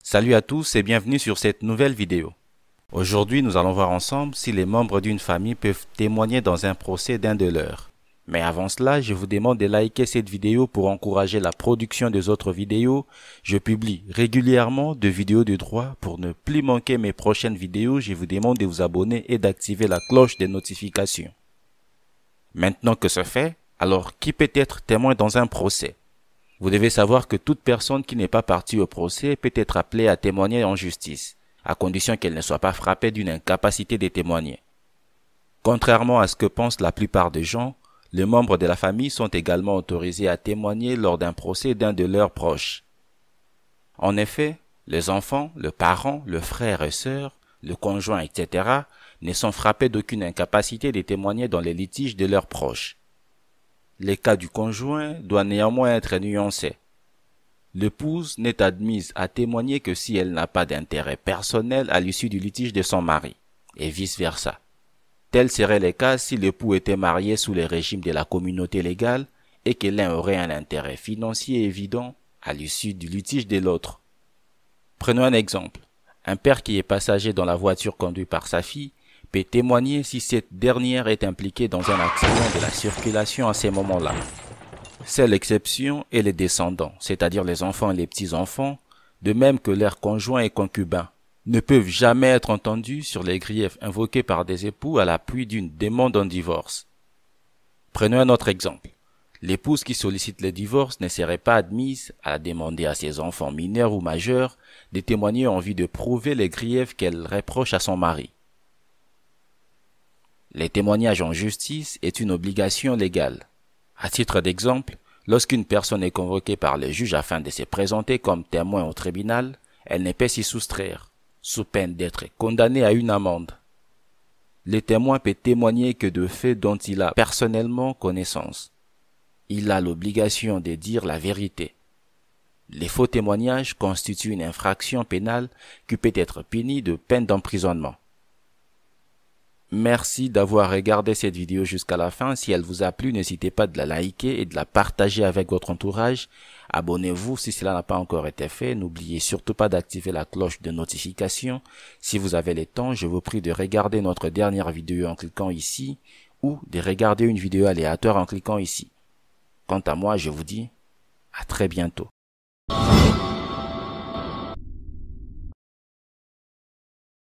Salut à tous et bienvenue sur cette nouvelle vidéo. Aujourd'hui, nous allons voir ensemble si les membres d'une famille peuvent témoigner dans un procès d'un de leurs. Mais avant cela, je vous demande de liker cette vidéo pour encourager la production des autres vidéos. Je publie régulièrement de vidéos de droit. Pour ne plus manquer mes prochaines vidéos, je vous demande de vous abonner et d'activer la cloche des notifications. Maintenant que ce fait, alors qui peut être témoin dans un procès? Vous devez savoir que toute personne qui n'est pas partie au procès peut être appelée à témoigner en justice, à condition qu'elle ne soit pas frappée d'une incapacité de témoigner. Contrairement à ce que pensent la plupart des gens, les membres de la famille sont également autorisés à témoigner lors d'un procès d'un de leurs proches. En effet, les enfants, le parent, le frère et sœur, le conjoint, etc. ne sont frappés d'aucune incapacité de témoigner dans les litiges de leurs proches. Le cas du conjoint doit néanmoins être nuancé. L'épouse n'est admise à témoigner que si elle n'a pas d'intérêt personnel à l'issue du litige de son mari, et vice-versa. Tel serait le cas si l'époux était marié sous le régime de la communauté légale et que l'un aurait un intérêt financier évident à l'issue du litige de l'autre. Prenons un exemple. Un père qui est passager dans la voiture conduite par sa fille peut témoigner si cette dernière est impliquée dans un accident de la circulation à ces moments-là. Seule exception est les descendants, c'est-à-dire les enfants et les petits-enfants, de même que leurs conjoints et concubins, ne peuvent jamais être entendus sur les griefs invoqués par des époux à l'appui d'une demande en divorce. Prenons un autre exemple. L'épouse qui sollicite le divorce ne serait pas admise à demander à ses enfants mineurs ou majeurs de témoigner en vue de prouver les griefs qu'elle reproche à son mari. Le témoignage en justice est une obligation légale. À titre d'exemple, lorsqu'une personne est convoquée par le juge afin de se présenter comme témoin au tribunal, elle ne peut s'y soustraire, sous peine d'être condamnée à une amende. Le témoin peut témoigner que de faits dont il a personnellement connaissance. Il a l'obligation de dire la vérité. Les faux témoignages constituent une infraction pénale qui peut être punie de peine d'emprisonnement. Merci d'avoir regardé cette vidéo jusqu'à la fin. Si elle vous a plu, n'hésitez pas de la liker et de la partager avec votre entourage. Abonnez-vous si cela n'a pas encore été fait. N'oubliez surtout pas d'activer la cloche de notification. Si vous avez le temps, je vous prie de regarder notre dernière vidéo en cliquant ici ou de regarder une vidéo aléatoire en cliquant ici. Quant à moi, je vous dis à très bientôt.